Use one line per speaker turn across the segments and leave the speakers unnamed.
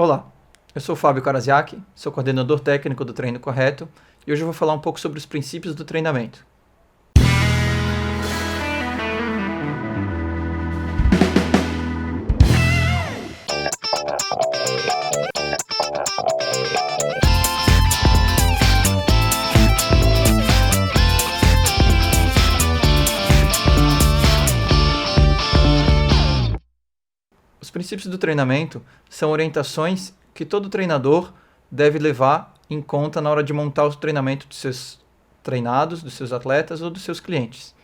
Olá, eu sou o Fábio Karasiak, sou coordenador técnico do Treino Correto e hoje eu vou falar um pouco sobre os princípios do treinamento. Os princípios do treinamento são orientações que todo treinador deve levar em conta na hora de montar o treinamento dos seus treinados, dos seus atletas ou dos seus clientes.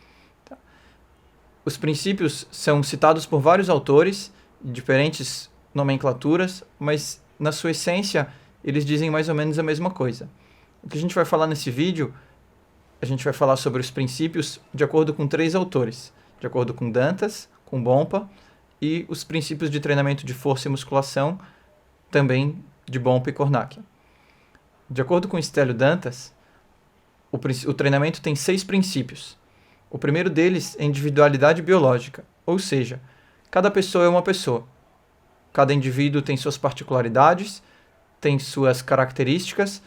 Os princípios são citados por vários autores, diferentes nomenclaturas, mas na sua essência eles dizem mais ou menos a mesma coisa. O que a gente vai falar nesse vídeo, a gente vai falar sobre os princípios de acordo com 3 autores, de acordo com Dantas, com Bompa, e os princípios de treinamento de força e musculação, também de Bompa e Cornacchia. De acordo com Stélio Dantas, o treinamento tem 6 princípios. O primeiro deles é individualidade biológica, ou seja, cada pessoa é uma pessoa. Cada indivíduo tem suas particularidades, tem suas características,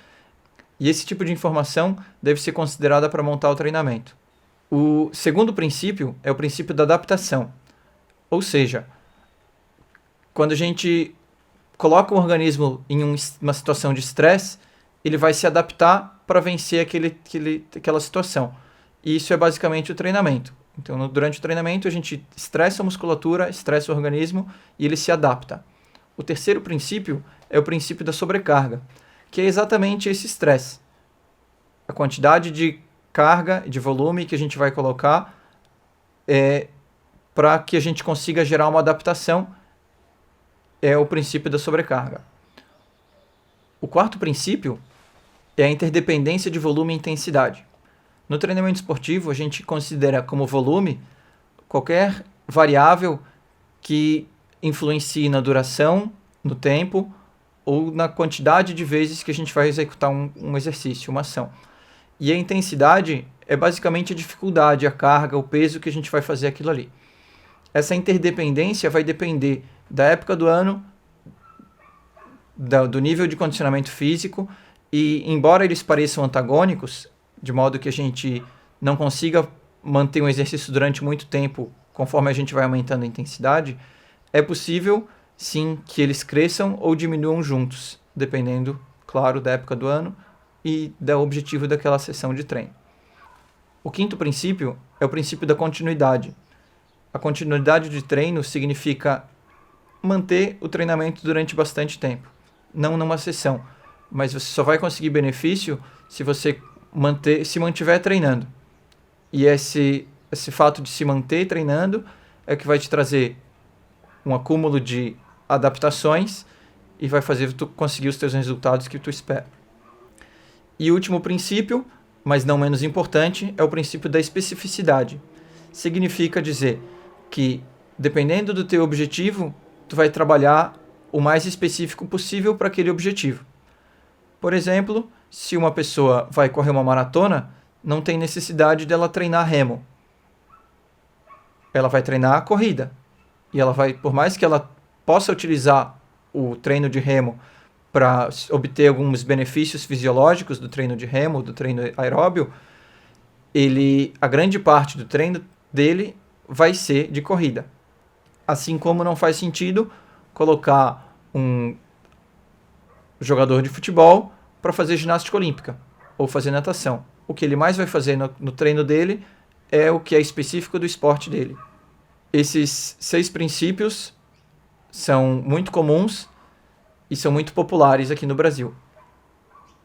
e esse tipo de informação deve ser considerada para montar o treinamento. O segundo princípio é o princípio da adaptação. Ou seja, quando a gente coloca o organismo em uma situação de estresse, ele vai se adaptar para vencer aquela situação. E isso é basicamente o treinamento. Então, durante o treinamento, a gente estressa a musculatura, estressa o organismo e ele se adapta. O terceiro princípio é o princípio da sobrecarga, que é exatamente esse estresse. A quantidade de carga, de volume que a gente vai colocar para que a gente consiga gerar uma adaptação, é o princípio da sobrecarga. O quarto princípio é a interdependência de volume e intensidade. No treinamento esportivo, a gente considera como volume qualquer variável que influencie na duração, no tempo ou na quantidade de vezes que a gente vai executar um exercício, uma ação. E a intensidade é basicamente a dificuldade, a carga, o peso que a gente vai fazer aquilo ali. Essa interdependência vai depender da época do ano, do nível de condicionamento físico, e embora eles pareçam antagônicos, de modo que a gente não consiga manter um exercício durante muito tempo, conforme a gente vai aumentando a intensidade, é possível, sim, que eles cresçam ou diminuam juntos, dependendo, claro, da época do ano e do objetivo daquela sessão de treino. O quinto princípio é o princípio da continuidade. A continuidade de treino significa manter o treinamento durante bastante tempo. Não numa sessão, mas você só vai conseguir benefício se você se mantiver treinando. E esse fato de se manter treinando é que vai te trazer um acúmulo de adaptações e vai fazer tu conseguir os teus resultados que tu espera. E o último princípio, mas não menos importante, é o princípio da especificidade. Significa dizer que, dependendo do teu objetivo, tu vai trabalhar o mais específico possível para aquele objetivo. Por exemplo, se uma pessoa vai correr uma maratona, não tem necessidade dela treinar remo. Ela vai treinar a corrida. E ela vai, por mais que ela possa utilizar o treino de remo para obter alguns benefícios fisiológicos do treino de remo, do treino aeróbio, a grande parte do treino dele vai ser de corrida. Assim como não faz sentido colocar um jogador de futebol para fazer ginástica olímpica ou fazer natação. O que ele mais vai fazer no treino dele é o que é específico do esporte dele. Esses 6 princípios são muito comuns e são muito populares aqui no Brasil.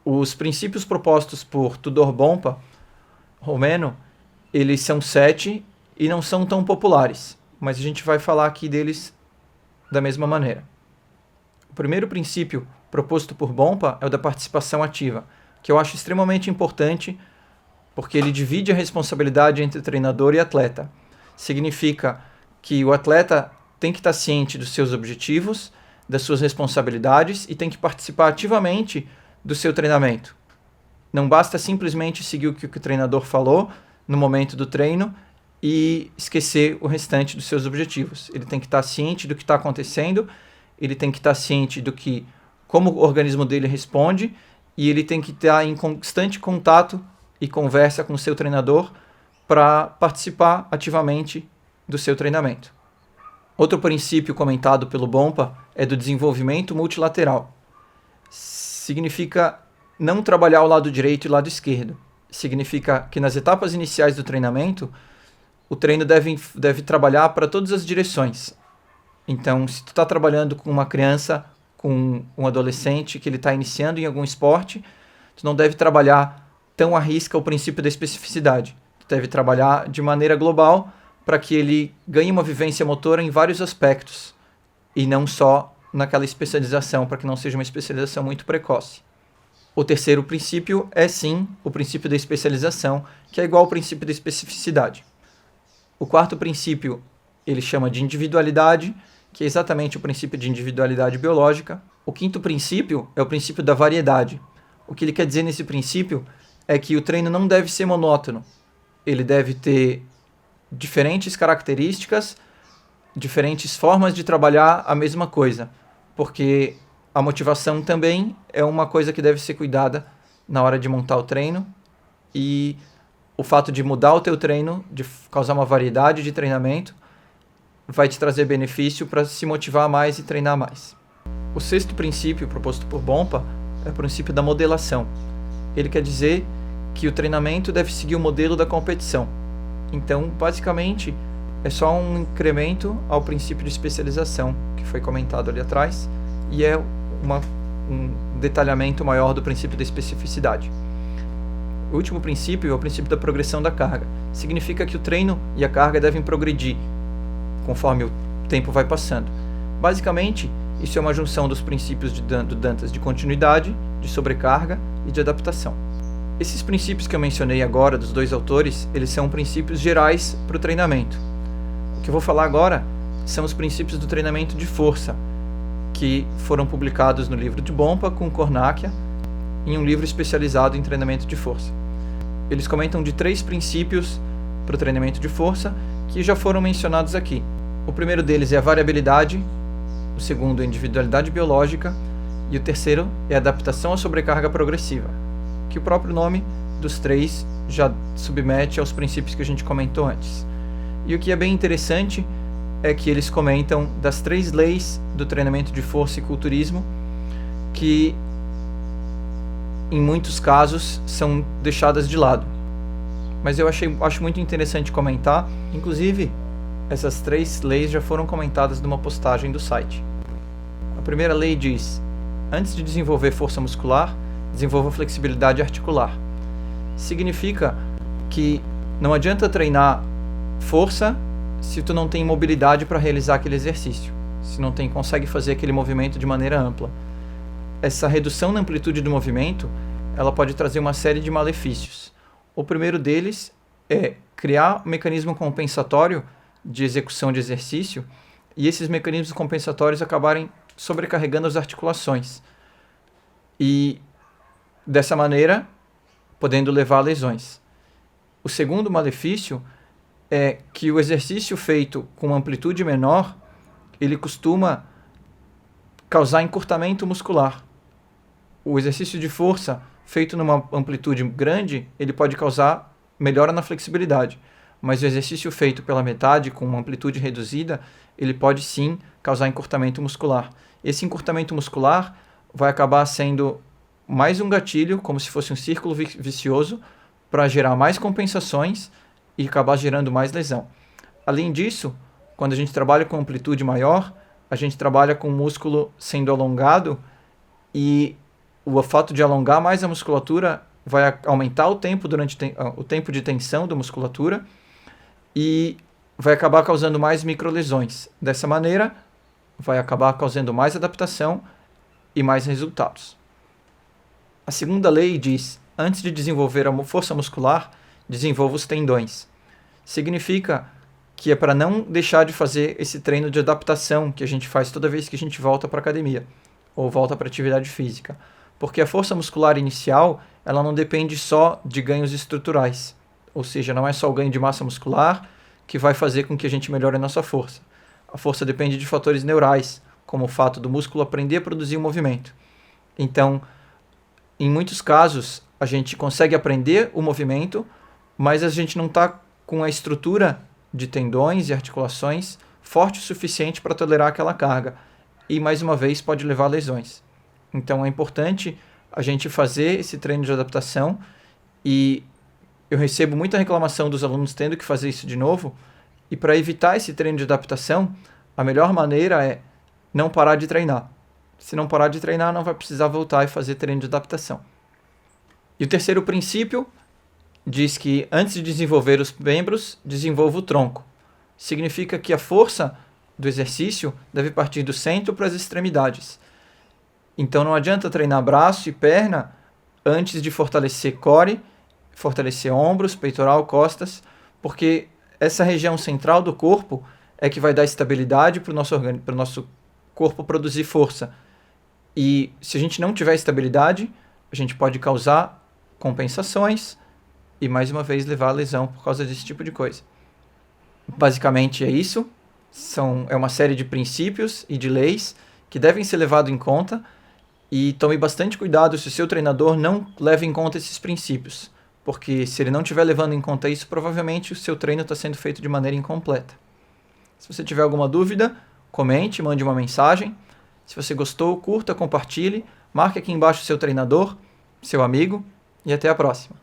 Os princípios propostos por Tudor Bompa, romeno, eles são 7 e não são tão populares, mas a gente vai falar aqui deles da mesma maneira. O primeiro princípio proposto por Bompa é o da participação ativa, que eu acho extremamente importante porque ele divide a responsabilidade entre treinador e atleta. Significa que o atleta tem que estar ciente dos seus objetivos, das suas responsabilidades e tem que participar ativamente do seu treinamento. Não basta simplesmente seguir o que o treinador falou no momento do treino e esquecer o restante dos seus objetivos. Ele tem que estar ciente do que está acontecendo ele tem que estar ciente do que, como o organismo dele responde, e ele tem que estar em constante contato e conversa com o seu treinador para participar ativamente do seu treinamento. Outro princípio comentado pelo Bompa é do desenvolvimento multilateral. Significa não trabalhar o lado direito e o lado esquerdo. Significa que nas etapas iniciais do treinamento, o treino deve trabalhar para todas as direções. Então, se tu está trabalhando com uma criança, com um adolescente que ele está iniciando em algum esporte, tu não deve trabalhar tão à risca o princípio da especificidade. Tu deve trabalhar de maneira global para que ele ganhe uma vivência motora em vários aspectos e não só naquela especialização, para que não seja uma especialização muito precoce. O terceiro princípio é sim o princípio da especialização, que é igual ao princípio da especificidade. O quarto princípio ele chama de individualidade, que é exatamente o princípio de individualidade biológica. O quinto princípio é o princípio da variedade. O que ele quer dizer nesse princípio é que o treino não deve ser monótono. Ele deve ter diferentes características, diferentes formas de trabalhar a mesma coisa, porque a motivação também é uma coisa que deve ser cuidada na hora de montar o treino, e o fato de mudar o teu treino, de causar uma variedade de treinamento, vai te trazer benefício para se motivar mais e treinar mais. O sexto princípio proposto por Bompa é o princípio da modelação. Ele quer dizer que o treinamento deve seguir o modelo da competição. Então, basicamente, é só um incremento ao princípio de especialização que foi comentado ali atrás, e é um detalhamento maior do princípio da especificidade. O último princípio é o princípio da progressão da carga. Significa que o treino e a carga devem progredir conforme o tempo vai passando. Basicamente, isso é uma junção dos princípios do Dantas de continuidade, de sobrecarga e de adaptação. Esses princípios que eu mencionei agora, dos dois autores, eles são princípios gerais para o treinamento. O que eu vou falar agora são os princípios do treinamento de força, que foram publicados no livro de Bompa com Cornacchia, em um livro especializado em treinamento de força. Eles comentam de 3 princípios para o treinamento de força, que já foram mencionados aqui. O primeiro deles é a variabilidade, o segundo é a individualidade biológica, e o terceiro é a adaptação à sobrecarga progressiva, que o próprio nome dos 3 já submete aos princípios que a gente comentou antes. E o que é bem interessante é que eles comentam das 3 leis do treinamento de força e culturismo, que em muitos casos são deixadas de lado. Mas eu acho muito interessante comentar. Inclusive, essas 3 leis já foram comentadas numa postagem do site. A primeira lei diz: antes de desenvolver força muscular, desenvolva flexibilidade articular. Significa que não adianta treinar força se tu não tem mobilidade para realizar aquele exercício, se não consegue fazer aquele movimento de maneira ampla. Essa redução na amplitude do movimento, ela pode trazer uma série de malefícios. O primeiro deles é criar um mecanismo compensatório de execução de exercício, e esses mecanismos compensatórios acabarem sobrecarregando as articulações. E dessa maneira, podendo levar a lesões. O segundo malefício é que o exercício feito com amplitude menor, ele costuma causar encurtamento muscular. O exercício de força feito numa amplitude grande, ele pode causar melhora na flexibilidade, mas o exercício feito pela metade, com uma amplitude reduzida, ele pode sim causar encurtamento muscular. Esse encurtamento muscular vai acabar sendo mais um gatilho, como se fosse um círculo vicioso, para gerar mais compensações e acabar gerando mais lesão. Além disso, quando a gente trabalha com amplitude maior, a gente trabalha com o músculo sendo alongado, e o fato de alongar mais a musculatura vai aumentar o tempo o tempo de tensão da musculatura e vai acabar causando mais microlesões. Dessa maneira, vai acabar causando mais adaptação e mais resultados. A segunda lei diz: antes de desenvolver a força muscular, desenvolva os tendões. Significa que é para não deixar de fazer esse treino de adaptação que a gente faz toda vez que a gente volta para a academia ou volta para a atividade física. Porque a força muscular inicial, ela não depende só de ganhos estruturais. Ou seja, não é só o ganho de massa muscular que vai fazer com que a gente melhore a nossa força. A força depende de fatores neurais, como o fato do músculo aprender a produzir o movimento. Então, em muitos casos, a gente consegue aprender o movimento, mas a gente não está com a estrutura de tendões e articulações forte o suficiente para tolerar aquela carga. E, mais uma vez, pode levar a lesões. Então, é importante a gente fazer esse treino de adaptação, e eu recebo muita reclamação dos alunos tendo que fazer isso de novo, e para evitar esse treino de adaptação, a melhor maneira é não parar de treinar. Se não parar de treinar, não vai precisar voltar e fazer treino de adaptação. E o terceiro princípio diz que antes de desenvolver os membros, desenvolva o tronco. Significa que a força do exercício deve partir do centro para as extremidades. Então não adianta treinar braço e perna antes de fortalecer core, fortalecer ombros, peitoral, costas, porque essa região central do corpo é que vai dar estabilidade para o nosso corpo produzir força. E se a gente não tiver estabilidade, a gente pode causar compensações e, mais uma vez, levar a lesão por causa desse tipo de coisa. Basicamente é isso. É uma série de princípios e de leis que devem ser levados em conta, e tome bastante cuidado se o seu treinador não leva em conta esses princípios, porque se ele não estiver levando em conta isso, provavelmente o seu treino está sendo feito de maneira incompleta. Se você tiver alguma dúvida, comente, mande uma mensagem. Se você gostou, curta, compartilhe, marque aqui embaixo o seu treinador, seu amigo, e até a próxima.